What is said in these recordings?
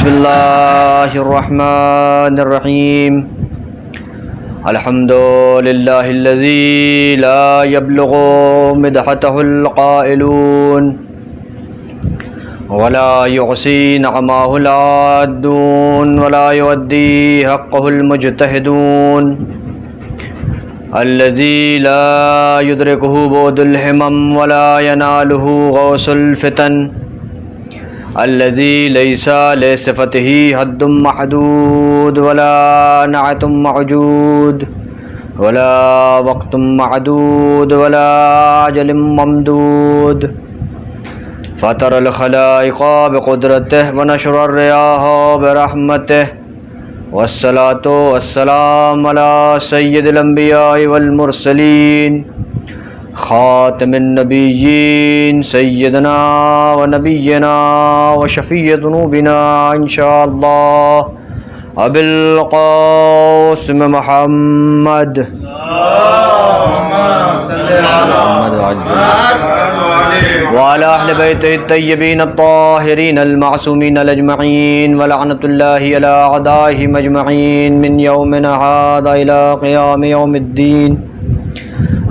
بسم اللہ الرحمن الرحیم الحمد للہ الذی لا یبلغ مدحتہ القائلون ولا یعصی نعمہ العادون ولا یؤدی حقہ المجتہدون الذی لا یدرکہ بعد الہمم ولا ینالہ غوث الفتن الذي ليس لصفته حد محدود ولا نعت معجود ولا وقت معدود ولا أجل ممدود فطر الخلائق بقدرته ونشر الرياح برحمته والصلاة والسلام على سيد الأنبياء والمرسلين خاتم النبيين سيدنا ونبينا وشفيع ذنوبنا إن شاء الله أبي القاسم محمد وعلى أهل بيته الطيبين الطاهرين المعصومين الأجمعين ولعنة الله على أعدائهم أجمعين من يومنا هذا إلى قيام يوم الدين.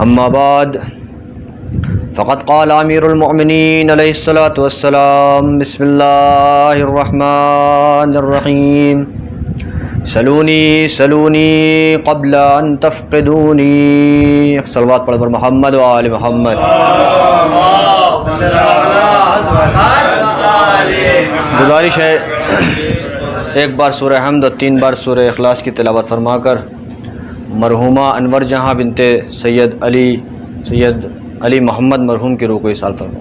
أما بعد فقد قال امیر المؤمنین علیہ الصلاۃ والسلام بسم اللہ الرحمن الرحیم سلونی سلونی قبل ان تفقدونی. صلوات پڑھ پر محمد و آل محمد. گزارش ہے ایک بار سورہ حمد اور 3 بار سورہ اخلاص کی تلاوت فرما کر مرحومہ انور جہاں بنت سید علی محمد مرحوم کی روح کو اصال فرما.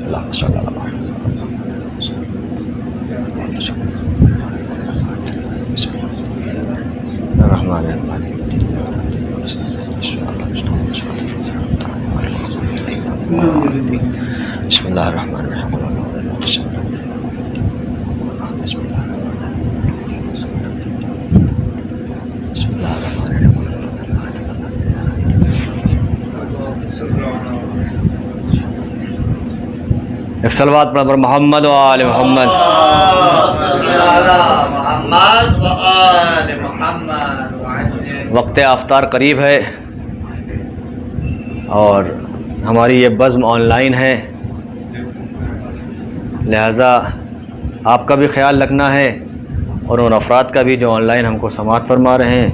اللہم صلی اللہ علیہ بسم اللہ الرحمن الرحیم. ایک صلوات پڑھ پر محمد و آل محمد. وقت افطار قریب ہے اور ہماری یہ بزم آن لائن ہے، لہذا آپ کا بھی خیال رکھنا ہے اور ان افراد کا بھی جو آن لائن ہم کو سماعت فرما رہے ہیں،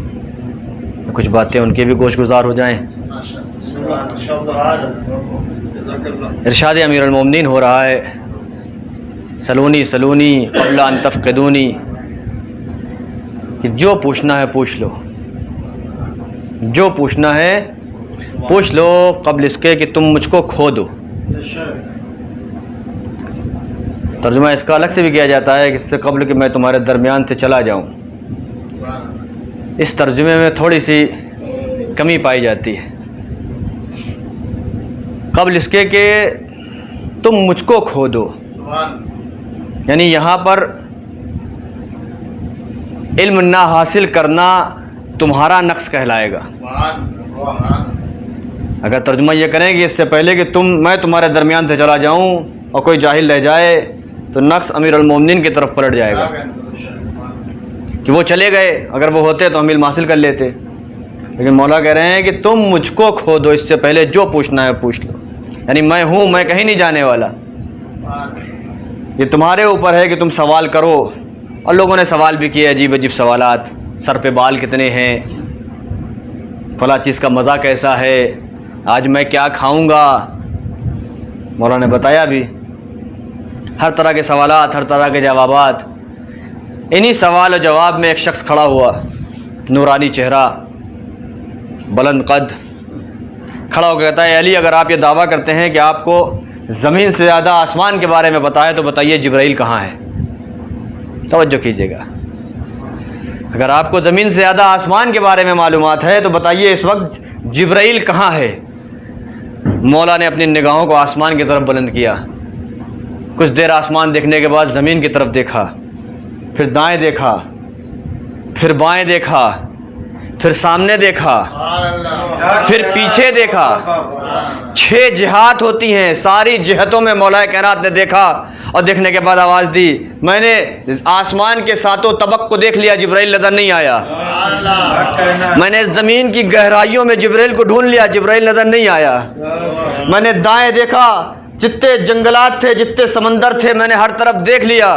کچھ باتیں ان کے بھی گوش گزار ہو جائیں. ارشاد امیر المومنین ہو رہا ہے سلونی سلونی قبل ان تفقدونی، کہ جو پوچھنا ہے پوچھ لو، جو پوچھنا ہے پوچھ لو قبل اس کے کہ تم مجھ کو کھو دو. ترجمہ اس کا الگ سے بھی کیا جاتا ہے کہ اس سے قبل کہ میں تمہارے درمیان سے چلا جاؤں. اس ترجمے میں تھوڑی سی کمی پائی جاتی ہے. قبل اس کے کہ تم مجھ کو کھو دو، یعنی یہاں پر علم نہ حاصل کرنا تمہارا نقص کہلائے گا. اگر ترجمہ یہ کریں کہ اس سے پہلے کہ میں تمہارے درمیان سے چلا جاؤں اور کوئی جاہل رہ جائے تو نقص امیر المومنین کی طرف پلٹ جائے گا کہ وہ چلے گئے، اگر وہ ہوتے تو ہم علم حاصل کر لیتے. لیکن مولا کہہ رہے ہیں کہ تم مجھ کو کھو دو، اس سے پہلے جو پوچھنا ہے پوچھ لو، یعنی میں ہوں، میں کہیں نہیں جانے والا. یہ تمہارے اوپر ہے کہ تم سوال کرو. اور لوگوں نے سوال بھی کیے عجیب عجیب سوالات، سر پہ بال کتنے ہیں، فلاں چیز کا مزہ کیسا ہے، آج میں کیا کھاؤں گا. مولا نے بتایا بھی ہر طرح کے سوالات، ہر طرح کے جوابات. انہی سوال و جواب میں ایک شخص کھڑا ہوا، نورانی چہرہ، بلند قد، کھڑا ہو کے کہتا ہے علی اگر آپ یہ دعویٰ کرتے ہیں کہ آپ کو زمین سے زیادہ آسمان کے بارے میں بتائے تو بتائیے جبرائیل کہاں ہے. توجہ کیجیے گا، اگر آپ کو زمین سے زیادہ آسمان کے بارے میں معلومات ہے تو بتائیے اس وقت جبرائیل کہاں ہے. مولا نے اپنی نگاہوں کو آسمان کی طرف بلند کیا، کچھ دیر آسمان دیکھنے کے بعد زمین کی طرف دیکھا، پھر دائیں دیکھا، پھر بائیں دیکھا، پھر سامنے دیکھا، پھر پیچھے دیکھا. 6 جہات ہوتی ہیں، ساری جہتوں میں مولا کائنات نے دیکھا اور دیکھنے کے بعد آواز دی، میں نے آسمان کے ساتوں طبق کو دیکھ لیا، جبرائیل نظر نہیں آیا۔ میں نے زمین کی گہرائیوں میں جبرائیل کو ڈھونڈ لیا، جبرائیل نظر نہیں آیا۔ میں نے دائیں دیکھا، جتنے جنگلات تھے، جتنے سمندر تھے، میں نے ہر طرف دیکھ لیا،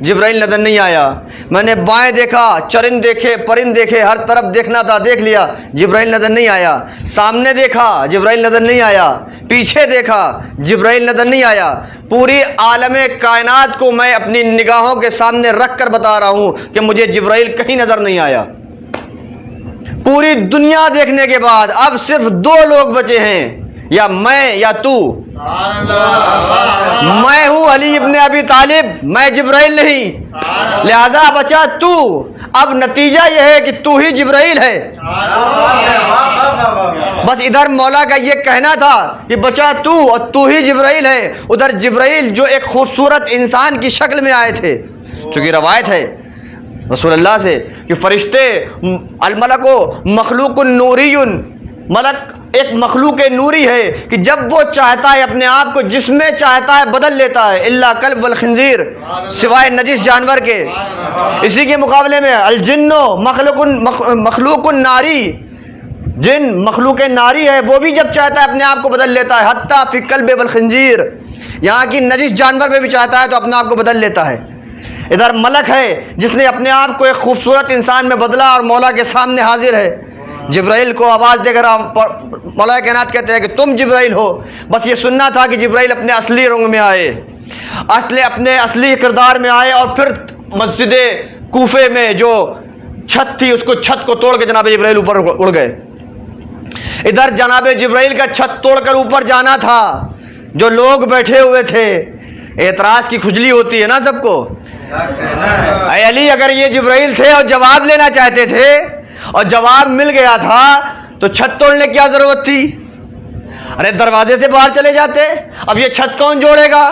جبرائیل نظر نہیں آیا۔ میں نے بائیں دیکھا، چرند دیکھے، پرند دیکھے، ہر طرف دیکھنا تھا، دیکھ لیا، جبرائیل نظر نہیں آیا۔ سامنے دیکھا، جبرائیل نظر نہیں آیا۔ پیچھے دیکھا، جبرائیل نظر نہیں آیا۔ پوری عالم کائنات کو میں اپنی نگاہوں کے سامنے رکھ کر بتا رہا ہوں کہ مجھے جبرائیل کہیں نظر نہیں آیا۔ پوری دنیا دیکھنے کے بعد اب صرف دو لوگ بچے ہیں، یا میں یا تو۔ میں ہوں علی ابن ابی طالب، میں جبرائیل نہیں، لہذا بچا تو۔ اب نتیجہ یہ ہے کہ تو ہی جبرائیل ہے۔ بس ادھر مولا کا یہ کہنا تھا کہ بچا تو، اور تو ہی جبرائیل ہے۔ ادھر جبرائیل جو ایک خوبصورت انسان کی شکل میں آئے تھے، چونکہ روایت ہے رسول اللہ سے کہ فرشتے الملک مخلوق نوری، ملک ایک مخلوق نوری ہے کہ جب وہ چاہتا ہے اپنے آپ کو جس میں چاہتا ہے بدل لیتا ہے، الا کلب والخنزیر، سوائے نجس جانور کے۔ اسی کے مقابلے میں الجن مخلوق ناری، جن مخلوق ناری ہے، وہ بھی جب چاہتا ہے اپنے آپ کو بدل لیتا ہے، حتیٰ فی کلب والخنزیر، یہاں کی نجس جانور میں بھی چاہتا ہے تو اپنے آپ کو بدل لیتا ہے۔ ادھر ملک ہے جس نے اپنے آپ کو ایک خوبصورت انسان میں بدلا اور مولا کے سامنے حاضر ہے۔ جبرائیل کو آواز دے کر مولا کائنات کہتے ہیں کہ تم جبرائیل ہو۔ بس یہ سننا تھا کہ جبرائیل اپنے اصلی رنگ میں آئے، اپنے اصلی کردار میں آئے، اور پھر مسجد کوفے میں جو چھت تھی، اس کو چھت کو توڑ کے جناب جبرائیل اوپر اڑ گئے۔ ادھر جناب جبرائیل کا چھت توڑ کر اوپر جانا تھا، جو لوگ بیٹھے ہوئے تھے، اعتراض کی کھجلی ہوتی ہے نا سب کو۔ اے علی، اگر یہ جبرائیل تھے اور جواب لینا چاہتے تھے اور جواب مل گیا تھا تو چھت توڑنے کی کیا ضرورت تھی؟ ارے دروازے سے باہر چلے جاتے۔ اب یہ چھت کون جوڑے گا؟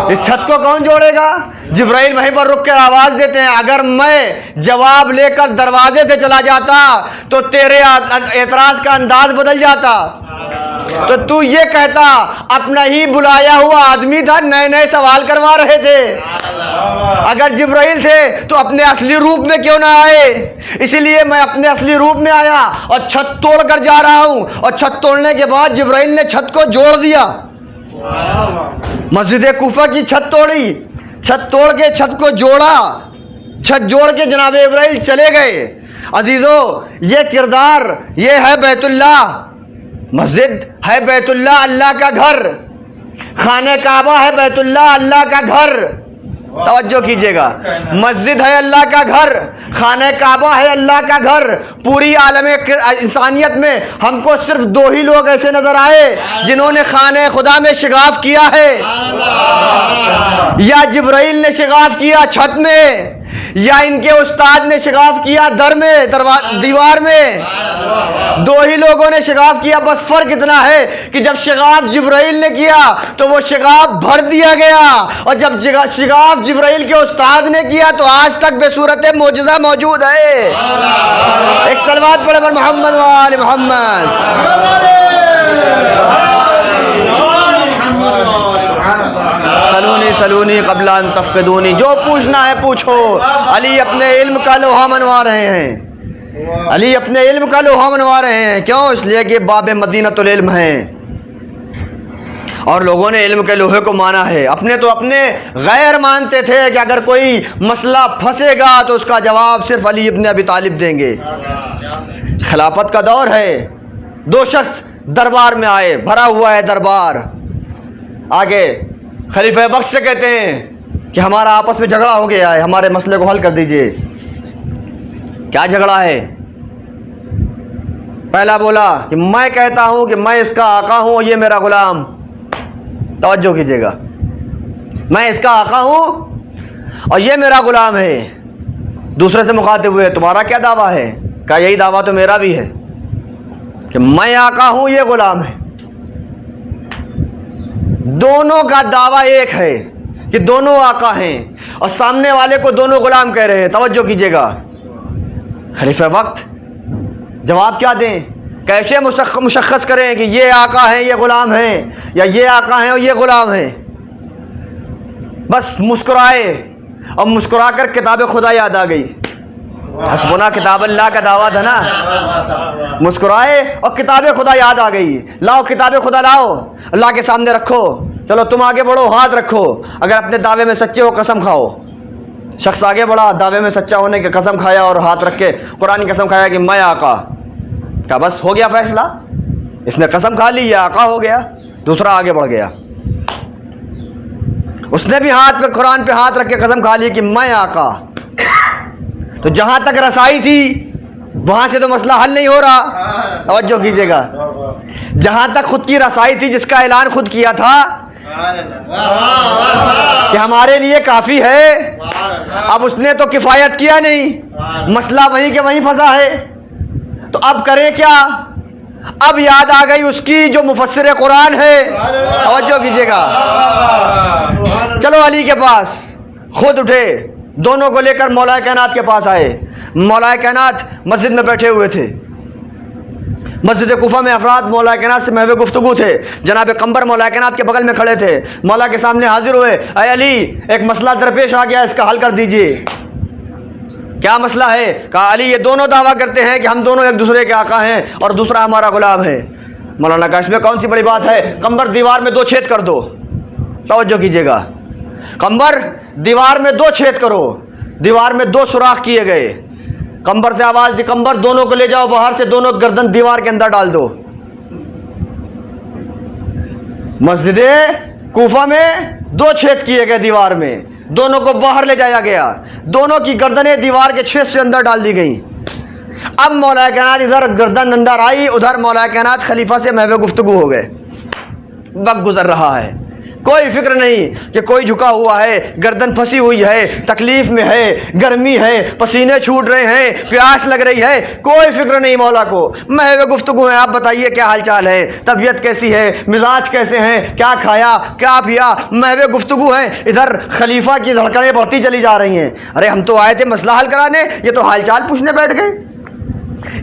اس چھت کو کون جوڑے گا؟ جبرائیل وہیں پر رک کر آواز دیتے ہیں، اگر میں جواب لے کر دروازے سے چلا جاتا تو تیرے اعتراض کا انداز بدل جاتا، تو یہ کہتا اپنا ہی بلایا ہوا آدمی تھا، نئے نئے سوال کروا رہے تھے۔ اگر جبرائیل تھے تو اپنے اصلی روپ میں کیوں نہ آئے؟ اسی لیے میں اپنے اصلی روپ میں آیا اور چھت توڑ کر جا رہا ہوں، اور چھت توڑنے کے بعد جبرائیل نے چھت کو جوڑ دیا۔ مسجد کوفہ کی چھت توڑی، چھت توڑ کے چھت کو جوڑا، چھت جوڑ کے جناب جبرائیل چلے گئے۔ عزیزو، یہ کردار، یہ ہے بیت اللہ۔ مسجد ہے بیت اللہ، اللہ کا گھر۔ خانہ کعبہ ہے بیت اللہ، اللہ کا گھر۔ توجہ کیجئے گا، مسجد ہے اللہ کا گھر، خانہ کعبہ ہے اللہ کا گھر۔ پوری عالم انسانیت میں ہم کو صرف دو ہی لوگ ایسے نظر آئے جنہوں نے خانہ خدا میں شگاف کیا ہے، یا جبرائیل نے شگاف کیا چھت میں، یا ان کے استاد نے شگاف کیا در میں، دیوار میں۔ دو ہی لوگوں نے شگاف کیا، بس فرق اتنا ہے کہ جب شگاف جبرائیل نے کیا تو وہ شگاف بھر دیا گیا، اور جب شگاف جبرائیل کے استاد نے کیا تو آج تک بے صورت معجزہ موجود ہے۔ ایک صلوات پڑھے پر محمد و آل محمد۔ سلونی سلونی قبل ان تفقدونی، جو پوچھنا ہے پوچھو۔ علی اپنے علم کا لوہا منوا رہے ہیں، علی اپنے علم کا لوہا منوا رہے ہیں۔ کیوں؟ اس لیے کہ باب مدینۃ العلم ہیں، اور لوگوں نے علم کے لوہے کو مانا ہے۔ اپنے تو اپنے غیر مانتے تھے کہ اگر کوئی مسئلہ پھنسے گا تو اس کا جواب صرف علی ابن ابی طالب دیں گے۔ خلافت کا دور ہے، دو شخص دربار میں آئے، بھرا ہوا ہے دربار۔ آگے خلیفہ بخش سے کہتے ہیں کہ ہمارا آپس میں جھگڑا ہو گیا ہے، ہمارے مسئلے کو حل کر دیجئے۔ کیا جھگڑا ہے؟ پہلا بولا کہ میں کہتا ہوں کہ میں اس کا آقا ہوں اور یہ میرا غلام۔ توجہ کیجیے گا، میں اس کا آقا ہوں اور یہ میرا غلام ہے۔ دوسرے سے مخاطب ہوئے، تمہارا کیا دعویٰ ہے؟ کہا یہی دعویٰ تو میرا بھی ہے کہ میں آقا ہوں، یہ غلام ہے۔ دونوں کا دعویٰ ایک ہے کہ دونوں آقا ہیں، اور سامنے والے کو دونوں غلام کہہ رہے ہیں۔ توجہ کیجیے گا، خلیفہ وقت جواب کیا دیں؟ کیسے مشخص کریں کہ یہ آقا ہیں یہ غلام ہیں، یا یہ آقا ہیں اور یہ غلام ہیں؟ بس مسکرائے اور مسکرا کر کتاب خدا یاد آ گئی. حسبنا کتاب اللہ کا دعویٰ تھا نا. مسکرائے اور کتاب خدا یاد آ گئی. لاؤ کتاب خدا لاؤ, اللہ کے سامنے رکھو, چلو تم آگے بڑھو, ہاتھ رکھو, اگر اپنے دعوے میں سچے ہو قسم کھاؤ. شخص آگے بڑھا, دعوے میں سچا ہونے کی قسم کھایا اور ہاتھ رکھ کے قرآن کی قسم کھایا کہ میں آقا. کہا بس ہو گیا فیصلہ, اس نے قسم کھا لی, یہ آقا ہو گیا. دوسرا آگے بڑھ گیا, اس نے بھی ہاتھ پہ قرآن پہ ہاتھ رکھ کے قسم کھا لی کہ میں آقا. تو جہاں تک رسائی تھی وہاں سے تو مسئلہ حل نہیں ہو رہا. توجہ کیجیے گا, جہاں تک خود کی رسائی تھی, جس کا اعلان خود کیا تھا کہ ہمارے لیے کافی ہے, اب اس نے تو کفایت کیا نہیں, مسئلہ وہیں کے وہیں پھنسا ہے. تو اب کرے کیا؟ اب یاد آ گئی اس کی جو مفسر قرآن ہے. توجہ کیجیے گا, چلو علی کے پاس. خود اٹھے, دونوں کو لے کر مولا کائنات کے پاس آئے. مولا کائنات مسجد میں بیٹھے ہوئے تھے. مسجد کوفہ میں افراد مولا کائنات سے محو گفتگو تھے. جناب قمبر مولا کائنات کے بغل میں کھڑے تھے. مولا کے سامنے حاضر ہوئے, اے علی ایک مسئلہ درپیش آ گیا, اس کا حل کر دیجئے. کیا مسئلہ ہے؟ کہا علی یہ دونوں دعویٰ کرتے ہیں کہ ہم دونوں ایک دوسرے کے آقا ہیں اور دوسرا ہمارا غلام ہے. مولانا کہا اس میں کون سی بڑی بات ہے؟ قمبر دیوار میں 2 چھید کر دو. توجہ کیجیے گا, قمبر دیوار میں 2 چھید کرو. دیوار میں 2 سوراخ کیے گئے. قمبر سے آواز دی, قمبر دونوں کو لے جاؤ باہر سے, دونوں گردن دیوار کے اندر ڈال دو. مسجد کوفہ میں 2 چھید کیے گئے دیوار میں, دونوں کو باہر لے جایا گیا, دونوں کی گردنیں دیوار کے چھید سے اندر ڈال دی گئیں. اب مولا کائنات ادھر گردن اندر آئی, ادھر مولا کائنات خلیفہ سے محو گفتگو ہو گئے. وقت گزر رہا ہے, کوئی فکر نہیں کہ کوئی جھکا ہوا ہے, گردن پھنسی ہوئی ہے, تکلیف میں ہے, گرمی ہے, پسینے چھوٹ رہے ہیں, پیاس لگ رہی ہے, کوئی فکر نہیں مولا کو. محو گفتگو ہے, آپ بتائیے کیا حال چال ہے, طبیعت کیسی ہے, مزاج کیسے ہیں, کیا کھایا کیا پیا, محو گفتگو ہے. ادھر خلیفہ کی دھڑکنیں بڑھتی چلی جا رہی ہیں. ارے ہم تو آئے تھے مسئلہ حل کرانے, یہ تو حال چال پوچھنے بیٹھ گئے.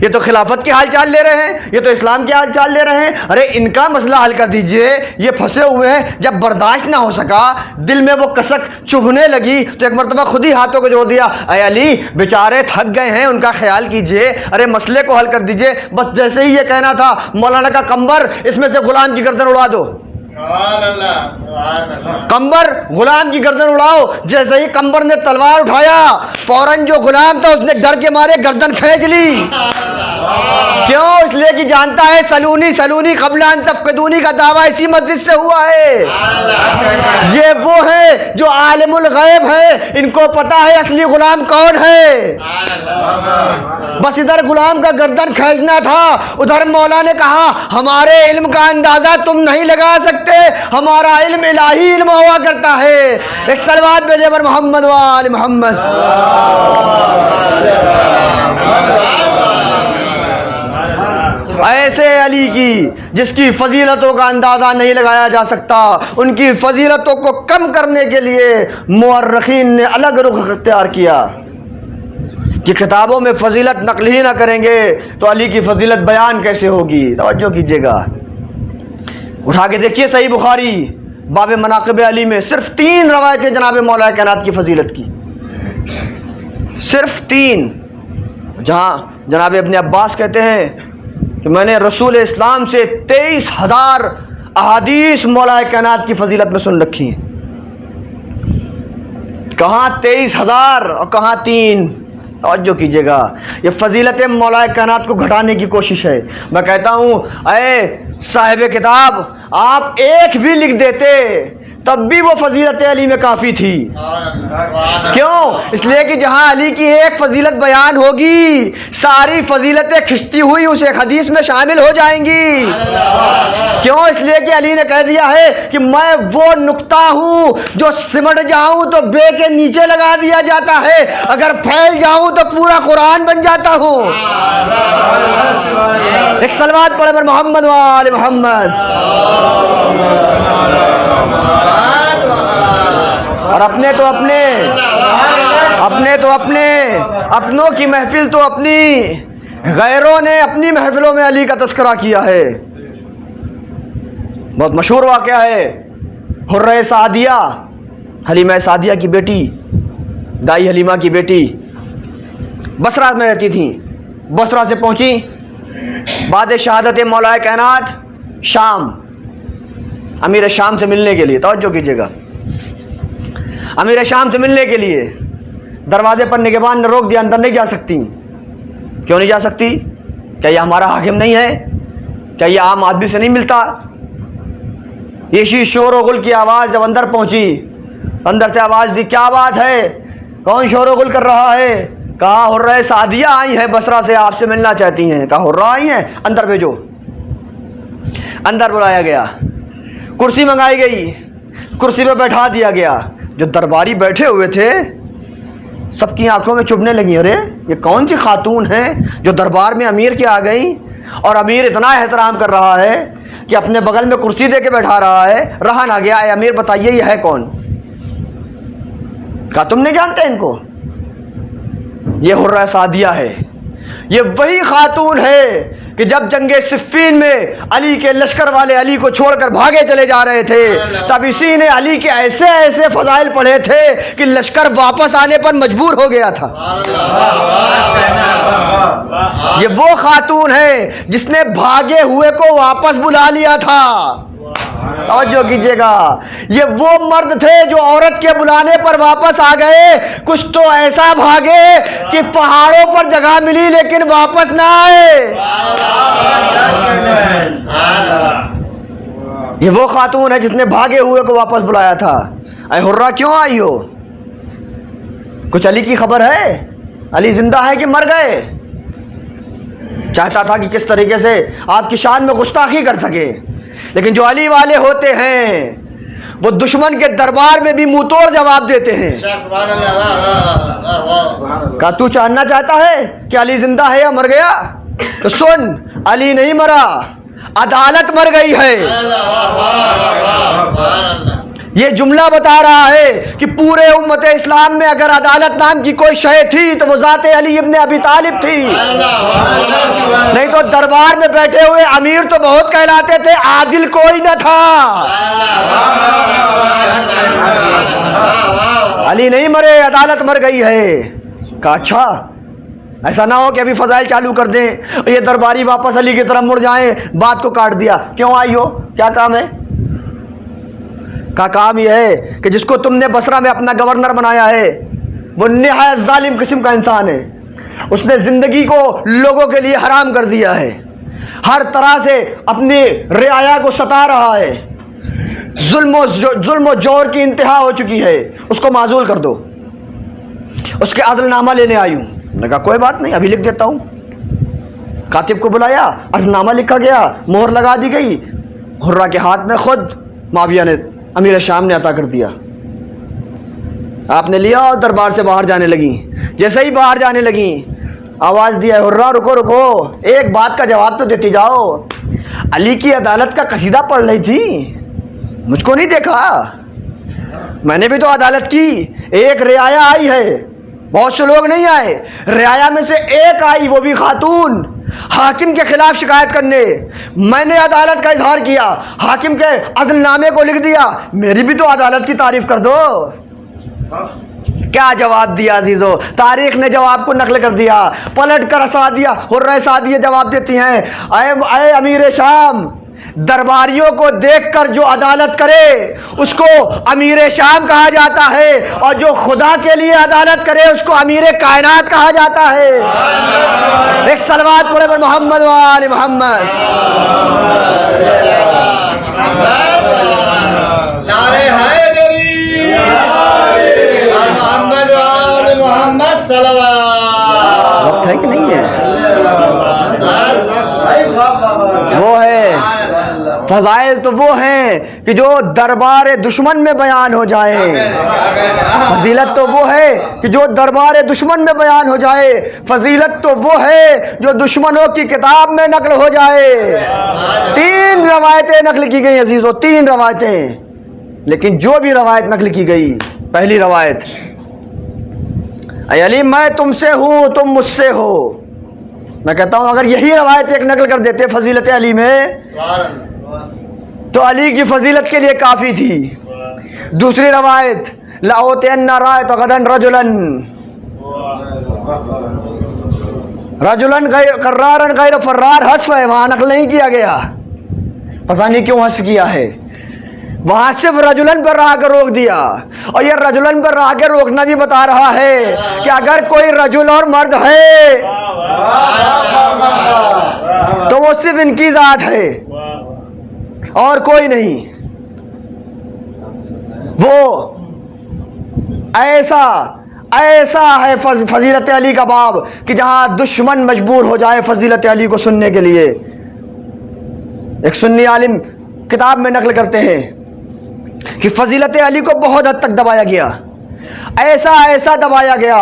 یہ تو خلافت کی حال چال لے رہے ہیں, یہ تو اسلام کی حال چال لے رہے ہیں. ارے ان کا مسئلہ حل کر دیجئے, یہ پھنسے ہوئے ہیں. جب برداشت نہ ہو سکا, دل میں وہ کسک چبھنے لگی, تو ایک مرتبہ خود ہی ہاتھوں کو جوڑ دیا, اے علی بیچارے تھک گئے ہیں, ان کا خیال کیجئے, ارے مسئلے کو حل کر دیجئے. بس جیسے ہی یہ کہنا تھا, مولانا کا قمبر اس میں سے غلام کی گردن اڑا دو. قمبر غلام کی گردن اڑاؤ. جیسے ہی قمبر نے تلوار اٹھایا, فوراً جو غلام تھا اس نے ڈر کے مارے گردن کھینچ لی. کیوں؟ اس لیے کہ جانتا ہے سلونی سلونی قبل ان تفقدونی کا دعویٰ اسی مسجد سے ہوا ہے. یہ وہ ہے جو عالم الغیب ہے, ان کو پتا ہے اصلی غلام کون ہے. بس ادھر غلام کا گردن کھینچنا تھا, ادھر مولا نے کہا ہمارے علم کا اندازہ تم نہیں لگا سکتے, ہمارا علم الہی علم ہوا کرتا ہے. ایک صلوات بھیجے بر محمد و آل محمد. ایسے علی کی جس کی فضیلتوں کا اندازہ نہیں لگایا جا سکتا, ان کی فضیلتوں کو کم کرنے کے لیے مورخین نے الگ رخ اختیار کیا کہ کتابوں میں فضیلت نقل ہی نہ کریں گے تو علی کی فضیلت بیان کیسے ہوگی. توجہ کیجیے گا, اٹھا کے دیکھیے صحیح بخاری باب مناقب علی میں صرف 3 روایتیں جناب مولا کائنات کی فضیلت کی, صرف 3, جہاں جناب ابن عباس کہتے ہیں کہ میں نے رسول اسلام سے 23,000 احادیث مولا کائنات کی فضیلت میں سن رکھی ہیں. کہاں 23,000 اور کہاں 3. توجہ کیجیے گا, یہ فضیلت مولا کائنات کو گھٹانے کی کوشش ہے. میں کہتا ہوں اے صاحب کتاب, آپ ایک بھی لکھ دیتے تب بھی وہ فضیلت علی میں کافی تھی. کیوں؟ اس لیے کہ جہاں علی کی ایک فضیلت بیان ہوگی, ساری فضیلتیں کھنچتی ہوئی اس ایک حدیث میں شامل ہو جائیں گی. کیوں؟ اس لیے کہ علی نے کہہ دیا ہے کہ میں وہ نقطہ ہوں جو سمٹ جاؤں تو بے کے نیچے لگا دیا جاتا ہے, اگر پھیل جاؤں تو پورا قرآن بن جاتا ہوں. ایک صلوات پڑھے پر محمد و آل محمد. اور اپنے تو اپنے اپنوں کی محفل تو اپنی, غیروں نے اپنی محفلوں میں علی کا تذکرہ کیا ہے. بہت مشہور واقعہ ہے, حرہ سعدیہ حلیمہ سعدیہ کی بیٹی، دائی حلیمہ کی بیٹی بصرہ میں رہتی تھیں، بصرہ سے پہنچی بعد شہادت مولا کائنات شام، امیر شام سے ملنے کے لیے، توجہ کیجیے گا، امیر شام سے ملنے کے لیے دروازے پر نگہبان نے روک دیا، اندر نہیں جا سکتی۔ کیوں نہیں جا سکتی؟ کیا یہ ہمارا حاکم نہیں ہے؟ کیا یہ عام آدمی سے نہیں ملتا؟ یہ شور و غل کی آواز جب اندر پہنچی، اندر سے آواز دی، کیا بات ہے، کون شور و غل کر رہا ہے؟ کہا حرہ سعدیہ آئی ہیں بصرہ سے، آپ سے ملنا چاہتی ہیں۔ کہا حرہ آئی ہیں، اندر بھیجو۔ اندر بلایا گیا، کرسی منگائی گئی، کرسی پہ بیٹھا دیا گیا۔ جو درباری بیٹھے ہوئے تھے سب کی آنکھوں میں چبھنے لگی، ارے یہ کون سی خاتون ہے جو دربار میں امیر کے آ گئی، اور امیر اتنا احترام کر رہا ہے کہ اپنے بغل میں کرسی دے کے بیٹھا رہا ہے۔ رہا نہ گیا، اے امیر بتائیے یہ ہے کون؟ کہا تم نہیں جانتے ان کو؟ یہ حرہ سعدیہ ہے، یہ وہی خاتون ہے کہ جب جنگ صفین میں علی کے لشکر والے علی کو چھوڑ کر بھاگے چلے جا رہے تھے، تب اسی نے علی کے ایسے ایسے فضائل پڑھے تھے کہ لشکر واپس آنے پر مجبور ہو گیا تھا۔ یہ وہ خاتون ہے جس نے بھاگے ہوئے کو واپس بلا لیا تھا۔ توجہ کیجیے گا، یہ وہ مرد تھے جو عورت کے بلانے پر واپس آ گئے۔ کچھ تو ایسا بھاگے کہ پہاڑوں پر جگہ ملی لیکن واپس نہ آئے۔ یہ وہ خاتون ہے جس نے بھاگے ہوئے کو واپس بلایا تھا۔ اے حرہ کیوں آئی ہو؟ کچھ علی کی خبر ہے؟ علی زندہ ہے کہ مر گئے؟ چاہتا تھا کہ کس طریقے سے آپ کی شان میں گستاخی کر سکے، لیکن جو علی والے ہوتے ہیں وہ دشمن کے دربار میں بھی منہ توڑ جواب دیتے ہیں۔ کہا تو جاننا چاہتا ہے کہ علی زندہ ہے یا مر گیا؟ تو سن، علی نہیں مرا، عدالت مر گئی ہے۔ یہ جملہ بتا رہا ہے کہ پورے امت اسلام میں اگر عدالت نام کی کوئی شے تھی تو وہ ذات علی ابن ابی طالب تھی، نہیں تو دربار میں بیٹھے ہوئے امیر تو بہت کہلاتے تھے، عادل کوئی نہ تھا۔ علی نہیں مرے، عدالت مر گئی ہے۔ کہا اچھا، ایسا نہ ہو کہ ابھی فضائل چالو کر دیں، یہ درباری واپس علی کی طرف مڑ جائیں۔ بات کو کاٹ دیا، کیوں آئی ہو، کیا کام ہے؟ کا کام یہ ہے کہ جس کو تم نے بصرہ میں اپنا گورنر بنایا ہے وہ نہایت ظالم قسم کا انسان ہے، اس نے زندگی کو لوگوں کے لیے حرام کر دیا ہے، ہر طرح سے اپنی رعایا کو ستا رہا ہے، ظلم و جور کی انتہا ہو چکی ہے، اس کو معزول کر دو۔ اس کے عزل نامہ لینے آئی ہوں۔ میں نے کہا کوئی بات نہیں، ابھی لکھ دیتا ہوں۔ کاتب کو بلایا، عزل نامہ لکھا گیا، مہر لگا دی گئی، حرہ کے ہاتھ میں خود معاویہ نے، امیر شام نے عطا کر دیا۔ آپ نے لیا اور دربار سے باہر جانے لگی۔ جیسے ہی باہر جانے لگی آواز دیا، حرہ رکو رکو، ایک بات کا جواب تو دیتی جاؤ۔ علی کی عدالت کا قصیدہ پڑھ رہی تھی، مجھ کو نہیں دیکھا؟ میں نے بھی تو عدالت کی، ایک رعایا آئی ہے، بہت سے لوگ نہیں آئے، رعایا میں سے ایک آئی، وہ بھی خاتون، حاکم کے خلاف شکایت کرنے۔ میں نے عدالت کا اظہار کیا، حاکم کے عدل نامے کو لکھ دیا، میری بھی تو عدالت کی تعریف کر دو۔ کیا جواب دیا عزیزو؟ تاریخ نے جواب کو نقل کر دیا، پلٹ کر سعدیہ، حرہ سعدیہ جواب دیتی ہیں، اے امیر شام، درباریوں کو دیکھ کر جو عدالت کرے اس کو امیر شام کہا جاتا ہے، اور جو خدا کے لیے عدالت کرے اس کو امیر کائنات کہا جاتا ہے۔ ایک صلوات پڑھے پر محمد و آل محمد۔ نعرہ حیدری اور محمد و آل محمد صلوات۔ وقت ہے کہ نہیں ہے؟ وہ ہے فضائل تو وہ ہیں کہ جو دربار دشمن میں بیان ہو جائیں، فضیلت تو وہ ہے کہ جو دربار دشمن میں بیان ہو جائے، فضیلت تو وہ ہے جو دشمنوں کی کتاب میں نقل ہو جائے۔ 3 روایتیں نقل کی گئی عزیزو، 3 روایتیں، لیکن جو بھی روایت نقل کی گئی، پہلی روایت، اے علی میں تم سے ہوں تم مجھ سے ہو۔ میں کہتا ہوں اگر یہی روایت ایک نقل کر دیتے فضیلت علی میں تو علی کی فضیلت کے لیے کافی تھی۔ دوسری روایت، لأوتین رایت غدن رجلن غیر قرارن غیر فرار حذف ہے، وہاں نقل نہیں کیا گیا، پتہ نہیں کیوں حذف کیا ہے، وہاں صرف رجلن پر رہا کر روک دیا. اور یہ رجلن پر رہا کر روکنا بھی بتا رہا ہے کہ اگر کوئی رجل اور مرد ہے تو وہ صرف ان کی ذات ہے اور کوئی نہیں. وہ ایسا ہے فضیلت علی کا باب کہ جہاں دشمن مجبور ہو جائے فضیلت علی کو سننے کے لیے. ایک سنی عالم کتاب میں نقل کرتے ہیں کہ فضیلت علی کو بہت حد تک دبایا گیا، ایسا دبایا گیا،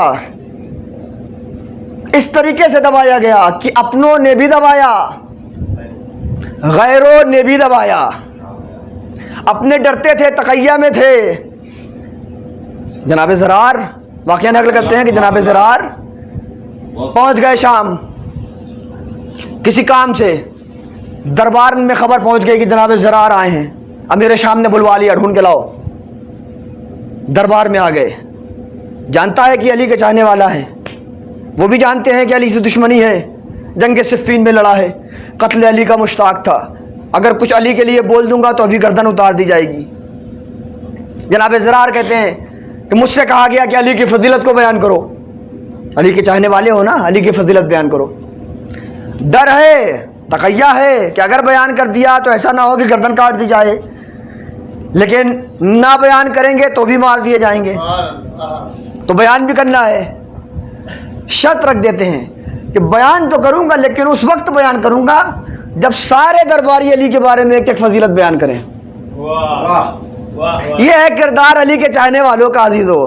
اس طریقے سے دبایا گیا کہ اپنوں نے بھی دبایا، غیروں نے بھی دبایا. اپنے ڈرتے تھے، تقیہ میں تھے. جناب زرار واقعہ نقل کرتے ہیں کہ جناب زرار پہنچ گئے شام کسی کام سے، دربار میں خبر پہنچ گئی کہ جناب زرار آئے ہیں، امیر شام نے بلوا لیا، ڈھونڈ کے لاؤ. دربار میں آ گئے، جانتا ہے کہ علی کے چاہنے والا ہے، وہ بھی جانتے ہیں کہ علی سے دشمنی ہے، جنگ صفین میں لڑا ہے، قتل علی کا مشتاق تھا، اگر کچھ علی کے لیے بول دوں گا تو ابھی گردن اتار دی جائے گی. جناب زرار کہتے ہیں کہ مجھ سے کہا گیا کہ علی کی فضیلت کو بیان کرو، علی کے چاہنے والے ہو نا، علی کی فضیلت بیان کرو. ڈر ہے، تقیہ ہے کہ اگر بیان کر دیا تو ایسا نہ ہو کہ گردن کاٹ دی جائے، لیکن نہ بیان کریں گے تو بھی مار دیے جائیں گے، تو بیان بھی کرنا ہے. شرط رکھ دیتے ہیں کہ بیان تو کروں گا لیکن اس وقت بیان کروں گا جب سارے درباری علی کے بارے میں ایک ایک فضیلت بیان کریں. یہ ہے کردار علی کے چاہنے والوں کا عزیزو،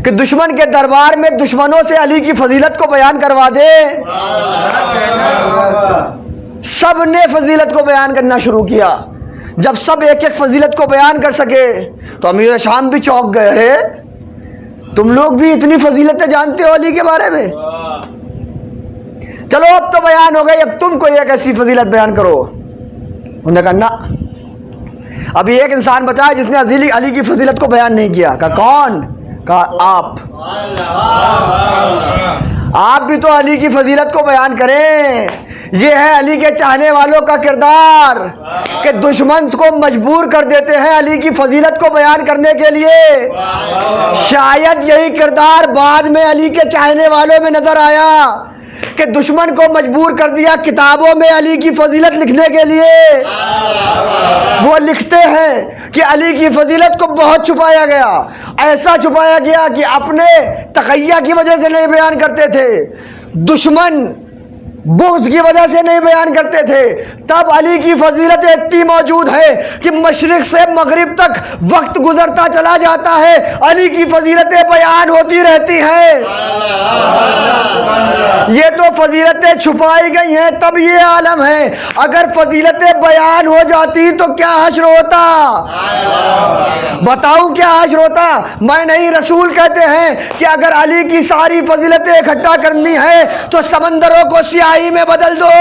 کہ دشمن کے دربار میں دشمنوں سے علی کی فضیلت کو بیان کروا دے. سب نے فضیلت کو بیان کرنا شروع کیا. جب سب ایک ایک فضیلت کو بیان کر سکے تو امیر شام بھی چونک گئے، ارے تم لوگ بھی اتنی فضیلتیں جانتے ہو علی کے بارے میں، چلو اب تو بیان ہو گئی، اب تم کوئی ایک ایسی فضیلت بیان کرو. انہوں نے کہا نہ، ابھی ایک انسان بچا ہے جس نے علی کی فضیلت کو بیان نہیں کیا. کہا کون؟ کہا آپ بھی تو علی کی فضیلت کو بیان کریں. یہ ہے علی کے چاہنے والوں کا کردار کہ دشمن کو مجبور کر دیتے ہیں علی کی فضیلت کو بیان کرنے کے لیے. شاید یہی کردار بعد میں علی کے چاہنے والوں میں نظر آیا کہ دشمن کو مجبور کر دیا کتابوں میں علی کی فضیلت لکھنے کے لیے. وہ لکھتے ہیں کہ علی کی فضیلت کو بہت چھپایا گیا، ایسا چھپایا گیا کہ اپنے تقیہ کی وجہ سے نہیں بیان کرتے تھے، دشمن بغض کی وجہ سے نہیں بیان کرتے تھے. تب علی کی فضیلت اتنی موجود ہے کہ مشرق سے مغرب تک وقت گزرتا چلا جاتا ہے، علی کی فضیلتیں بیان ہوتی رہتی ہیں. یہ تو فضیلتیں چھپائی گئی ہیں تب یہ عالم ہے، اگر فضیلتیں بیان ہو جاتی تو کیا حشر ہوتا؟ بتاؤں کیا حشر ہوتا؟ میں نہیں، رسول کہتے ہیں کہ اگر علی کی ساری فضیلتیں اکٹھا کرنی ہے تو سمندروں کو سیاہی میں بدل دو،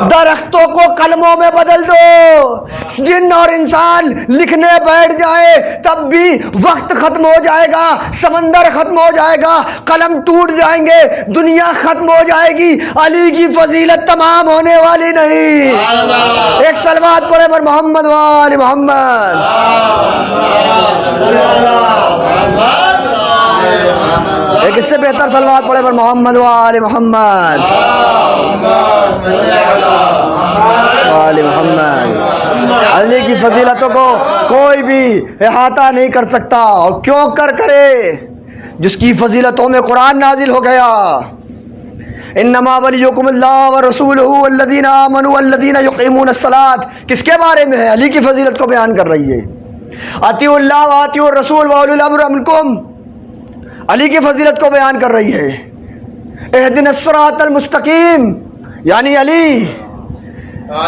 درختوں کو قلموں میں بدل دو، جن اور انسان لکھنے بیٹھ جائے تب بھی وقت ختم ہو جائے گا، سمندر ختم ہو جائے گا، قلم ٹوٹ جائیں گے، دنیا ختم ہو جائے گی، علی کی فضیلت تمام ہونے والی نہیں. ایک صلوات پڑھے پر محمد وآل محمد. ایک اس سے بہتر صلوات پڑھے پر محمد وآل محمد. وآل محمد. علی کی فضیلتوں کو کوئی بھی احاطہ نہیں کر سکتا، اور کیوں کرے جس کی فضیلتوں میں قرآن نازل ہو گیا. انما ولیکم اللہ ورسولہ والذین آمنوا والذین یقیمون الصلاۃ کس کے بارے میں ہے؟ علی کی فضیلت کو بیان کر رہی ہے. اطیعوا اللہ واطیعوا الرسول واولی الامر منکم علی کی فضیلت کو بیان کر رہی ہے. اہدنا الصراط المستقیم یعنی علی.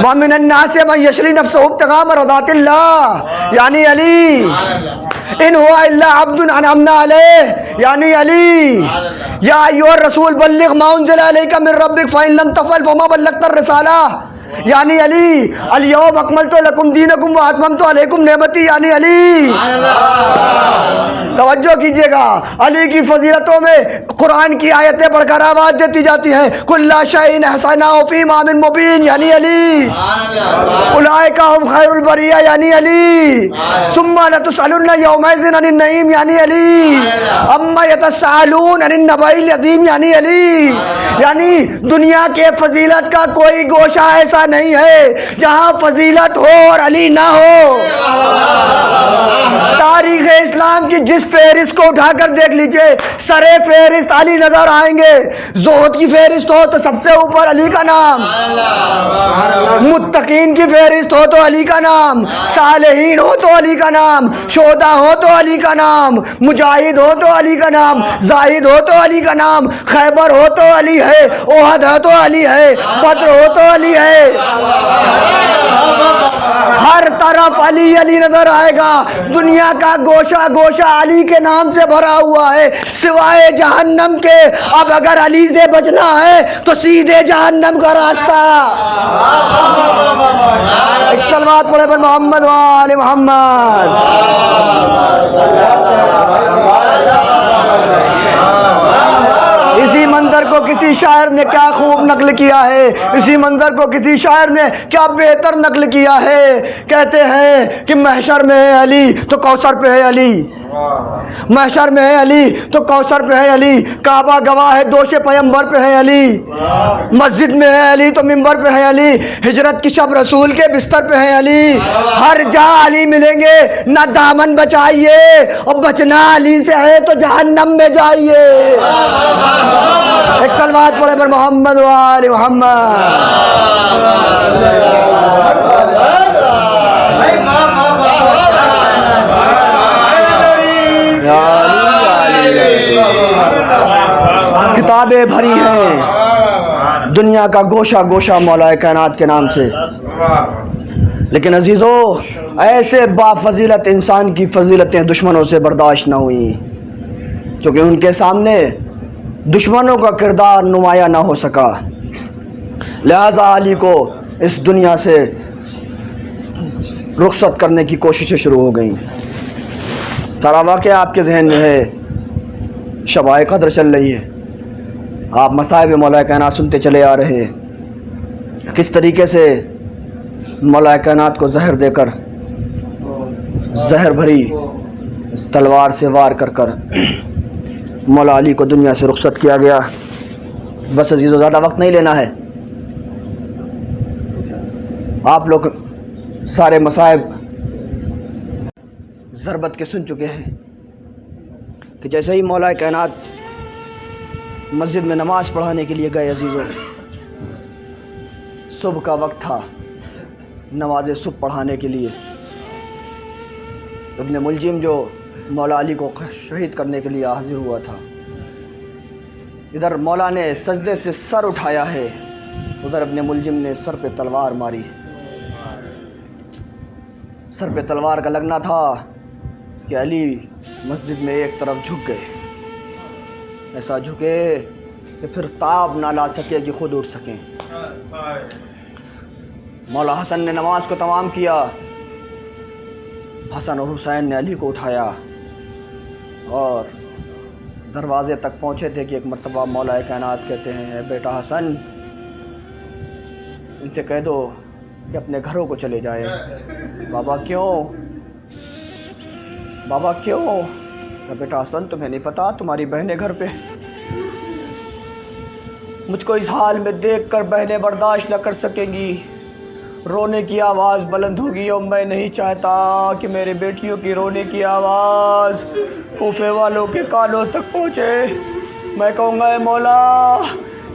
ومن الناس من یشری نفسہ ابتغاء مرضات اللہ یعنی علی. ان هو الا عبد انعمنا علیہ یعنی علی. یا ایھا الرسول بلغ ما انزل الیک من ربک فان لم تفعل فما بلغت الرسالہ یعنی علی، الیوم اکملت لکم دینکم واتممت علیکم نعمتی یعنی علی۔ توجہ کیجئے گا، علی کی فضیلتوں میں قرآن کی آیتیں بڑھ کر آواز دیتی جاتی ہیں، کل شیء احصیناہ فی امام مبین یعنی علی، اولئک هم خیر البریہ یعنی علی، ثم لتسألن یومئذ عن النعیم یعنی علی، اما یتساءلون عن النبأ العظیم یعنی علی۔ یعنی دنیا کے فضیلت کا کوئی گوشہ ایسا نہیں ہے جہاں فضیلت ہو اور علی نہ ہو۔ تاریخ اسلام کی جس فہرست کو اٹھا کر دیکھ لیجئے، سرے فہرست علی نظر آئیں گے۔ زہد کی فہرست ہو تو سب سے اوپر علی کا نام، متقین کی فہرست ہو تو علی کا نام، صالحین ہو تو علی کا نام، شہداء ہو تو علی کا نام، مجاہد ہو تو علی کا نام، زاہد ہو تو علی کا نام، خیبر ہو تو علی ہے، احد ہو تو علی ہے، بدر ہو تو علی ہے۔ ہر طرف علی علی نظر آئے گا۔ دنیا کا گوشہ گوشہ علی کے نام سے بھرا ہوا ہے سوائے جہنم کے۔ اب اگر علی سے بچنا ہے تو سیدھے جہنم کا راستہ۔ ایک صلوات پڑھے پر محمد و آل محمد۔ اسی منظر کو کسی شاعر نے کیا خوب نقل کیا ہے، اسی منظر کو کسی شاعر نے کیا بہتر نقل کیا ہے۔ کہتے ہیں کہ محشر میں ہے علی تو کوثر پہ ہے علی، محشر میں ہے علی تو کوثر پہ ہے علی، کعبہ گواہ ہے دوش پیمبر پہ ہے علی، مسجد میں ہے علی تو منبر پہ ہے علی، ہجرت کی شب رسول کے بستر پہ ہے علی۔ ہر جا علی ملیں گے، نہ دامن بچائیے، اور بچنا علی سے ہے تو جہنم میں جائیے۔ ایک صلوات پڑھے پر محمد و آل محمد۔ کتابیں بھری ہیں دنیا کا گوشہ گوشہ مولا کائنات کے نام سے، لیکن عزیزو ایسے با فضیلت انسان کی فضیلتیں دشمنوں سے برداشت نہ ہوئیں، کیونکہ ان کے سامنے دشمنوں کا کردار نمایاں نہ ہو سکا، لہذا علی کو اس دنیا سے رخصت کرنے کی کوششیں شروع ہو گئیں۔ سارا واقعہ آپ کے ذہن میں ہے، شبائے قدر چل رہی ہے، آپ مصائب مولا کائنات سنتے چلے آ رہے ہیں، کس طریقے سے مولا کائنات کو زہر دے کر، زہر بھری تلوار سے وار کر کر مولا علی کو دنیا سے رخصت کیا گیا۔ بس عزیزو زیادہ وقت نہیں لینا ہے، آپ لوگ سارے مصائب ضربت کے سن چکے ہیں کہ جیسے ہی مولا کائنات مسجد میں نماز پڑھانے کے لیے گئے، عزیزو صبح کا وقت تھا، نماز صبح پڑھانے کے لیے ابن ملجم جو مولا علی کو شہید کرنے کے لیے حاضر ہوا تھا، ادھر مولا نے سجدے سے سر اٹھایا ہے، ادھر ابن ملجم نے سر پہ تلوار ماری۔ سر پہ تلوار کا لگنا تھا کہ علی مسجد میں ایک طرف جھک گئے، ایسا جھکے کہ پھر تاب نہ لا سکے کہ خود اٹھ سکیں۔ مولا حسن نے نماز کو تمام کیا، حسن اور حسین نے علی کو اٹھایا اور دروازے تک پہنچے تھے کہ ایک مرتبہ مولا کائنات کہتے ہیں، اے بیٹا حسن ان سے کہہ دو کہ اپنے گھروں کو چلے جائے۔ بابا کیوں؟ بابا کیوں؟ بیٹا حسن تمہیں نہیں پتا تمہاری بہنیں گھر پہ، مجھ کو اس حال میں دیکھ کر بہنیں برداشت نہ کر سکیں گی، رونے کی آواز بلند ہوگی اور میں نہیں چاہتا کہ میرے بیٹیوں کی رونے کی آواز کوفے والوں کے کانوں تک پہنچے۔ میں کہوں گا اے مولا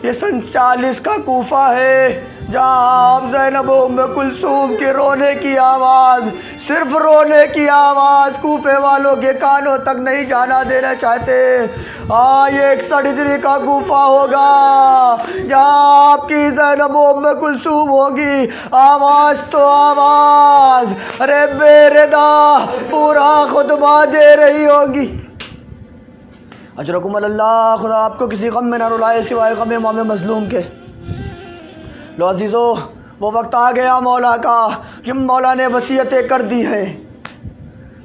یہ سن 40 کا کوفہ ہے جہاں آپ زینب و ام کلثوم کی رونے کی آواز، صرف رونے کی آواز کوفے والوں کے کانوں تک نہیں جانا دینا چاہتے۔ یہ 61 ہجری کا کوفہ ہوگا جہاں آپ کی زینب و ام کلثوم ہوگی، آواز تو آواز ارے بے ردا پورا خطبہ دے رہی ہوگی۔ اجرکم اللہ، خدا آپ کو کسی غم میں نہ رلائے سوائے غم امام مظلوم کے۔ لو عزیزو وہ وقت آ گیا مولا کا کہ مولا نے وصیتیں کر دی ہیں،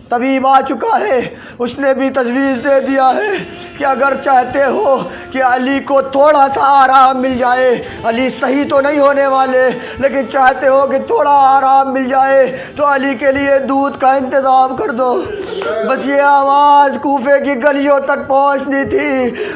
طبیب آ چکا ہے، اس نے بھی تجویز دے دیا ہے کہ اگر چاہتے ہو کہ علی کو تھوڑا سا آرام مل جائے، علی صحیح تو نہیں ہونے والے لیکن چاہتے ہو کہ تھوڑا آرام مل جائے تو علی کے لیے دودھ کا انتظام کر دو۔ بس یہ آواز کوفے کی گلیوں تک پہنچنی تھی۔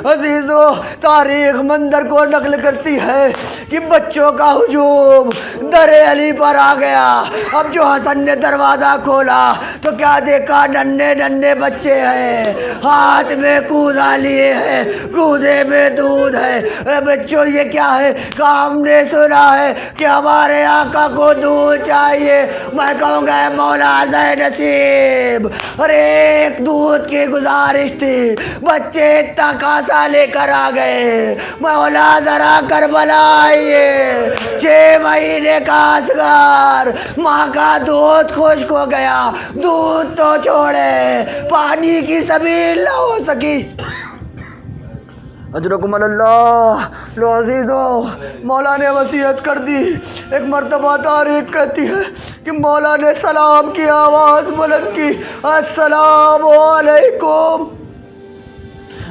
عزیزو، تاریخ منظر کو نقل کرتی ہے کہ بچوں کا ہجوم در علی پر آ گیا۔ اب جو حسن نے دروازہ کھولا تو کیا دیکھا، ننھے ننھے بچے ہیں، ہاتھ میں کوزہ لیے ہیں، کوزے میں دودھ ہے۔ اے بچوں، یہ کیا ہے؟ کہ ہم نے سنا ہے کہ ہمارے آقا کو دودھ چاہیے۔ میں کہوں گا اے مولا زے نصیب، ارے ایک دودھ کی گزارش تھی، بچے اتنا کاسا لے کر آ گئے۔ مولا ذرا کربلا آئیے، 6 مہینے کا اصغر، ماں کا دودھ خشک ہو گیا، دودھ تو چھوڑے پانی کی سبیل نہ ہو سکی۔ اجرکم اللہ۔ لو عزیزو، مولا نے وصیت کر دی۔ ایک مرتبہ تاریخ کہتی ہے کہ مولا نے سلام کی آواز بلند کی، السلام علیکم۔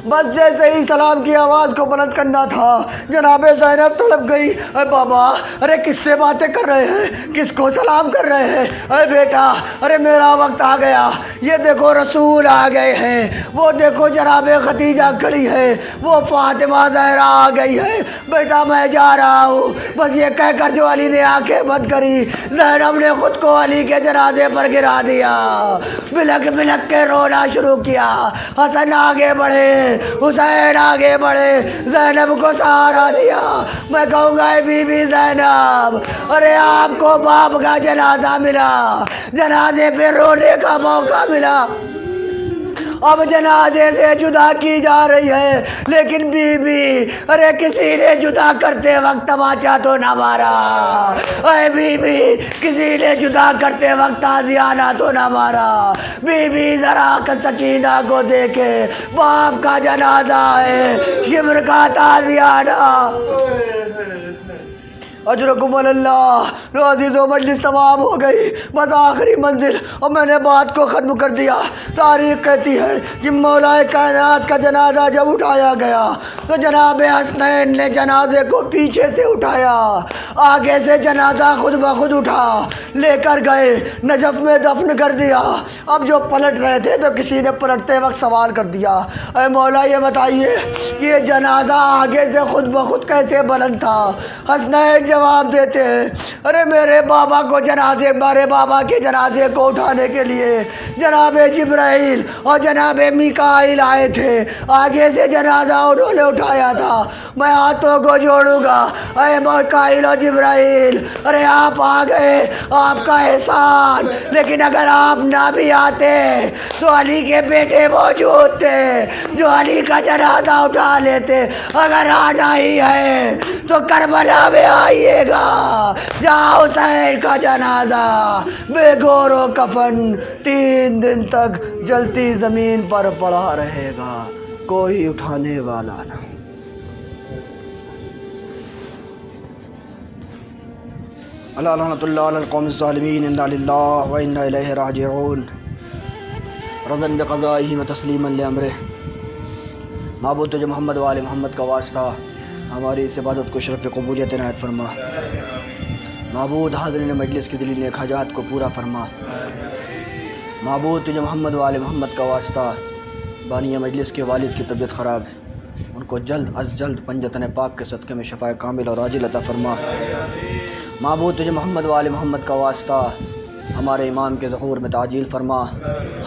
بس جیسے ہی سلام کی آواز کو بلند کرنا تھا، جناب زینب تڑپ گئی۔ اے بابا، ارے کس سے باتیں کر رہے ہیں؟ کس کو سلام کر رہے ہیں؟ اے بیٹا، ارے میرا وقت آ گیا۔ یہ دیکھو رسول آ گئے ہیں، وہ دیکھو جناب خدیجہ کھڑی ہے، وہ فاطمہ زہرا آ گئی ہے۔ بیٹا میں جا رہا ہوں۔ بس یہ کہہ کر جو علی نے آنکھیں بند کری، زینب نے خود کو علی کے جنازے پر گرا دیا، بلک بلک کے رونا شروع کیا۔ حسن آگے بڑھے، حسین آگے بڑھے، زینب کو سہارا دیا۔ میں کہوں گا اے بی بی زینب، ارے آپ کو باپ کا جنازہ ملا، جنازے پہ رونے کا موقع ملا، اب جنازے سے جدا کی جا رہی ہے، لیکن بی بی، ارے کسی نے جدا کرتے وقت تماچا تو نہ مارا، اے بی بی کسی نے جدا کرتے وقت تازیانہ تو نہ مارا۔ بی بی ذرا سکینہ کو دیکھے، باپ کا جنازہ ہے، شبر کا تازیانہ۔ اجرکم اللہ۔ لو عزیزو، مجلس تمام ہو گئی، بس آخری منزل، اور میں نے بات کو ختم کر دیا۔ تاریخ کہتی ہے کہ مولا کائنات کا جنازہ جب اٹھایا گیا تو جناب حسنین نے جنازے کو پیچھے سے اٹھایا، آگے سے جنازہ خود بخود اٹھا، لے کر گئے نجف میں دفن کر دیا۔ اب جو پلٹ رہے تھے تو کسی نے پلٹتے وقت سوال کر دیا، اے مولا یہ بتائیے کہ یہ جنازہ آگے سے خود بخود کیسے بلند تھا؟ حسنین جواب دیتے ہیں، ارے میرے بابا کو جنازے، میرے بابا کے جنازے کو اٹھانے کے لیے جناب جبرائیل اور جناب میکائیل آئے تھے، آگے سے جنازہ انہوں نے اٹھایا تھا۔ میں ہاتھوں کو جوڑوں گا، اے میکائیل اور جبرائیل، ارے آپ آ گئے، آپ کا احسان، لیکن اگر آپ نہ بھی آتے تو علی کے بیٹے موجود تھے جو علی کا جنازہ اٹھا لیتے۔ اگر آنا ہی ہے تو کربلا میں آئیے گا، جہاں حسین کا جنازہ بے گور و کفن 3 دن تک جلتی زمین پر پڑا رہے گا، کوئی اٹھانے والا نہ۔ اللہ لعنت اللہ علی القوم الظالمین، انا للہ و انا الیہ راجعون، رضا بقضائہ و تسلیما لامرہ۔ معبود تجھے محمد و آل محمد کا واسطہ ہماری اس عبادت کو شرف قبولیت عنایت فرما۔ معبود حاضرین مجلس کی دلی نیک حاجات کو پورا فرما۔ معبود تجھے محمد و آل محمد کا واسطہ بانی مجلس کے والد کی طبیعت خراب ہے، ان کو جلد از جلد پنجتن پاک کے صدقے میں شفاء کامل اور عاجل عطا فرما۔ معبود تجھے محمد و آل محمد کا واسطہ ہمارے امام کے ظہور میں تعجیل فرما،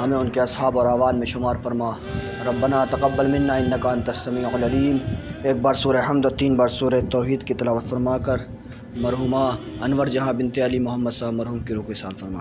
ہمیں ان کے اصحاب اور اعوان میں شمار فرما۔ ربنا تقبل منا انک انت السمیع العلیم۔ ایک بار سورہ حمد اور 3 بار سورہ توحید کی تلاوت فرما کر مرحومہ انور جہاں بنت علی محمد صاحب مرحوم کی روح کو احسان فرما۔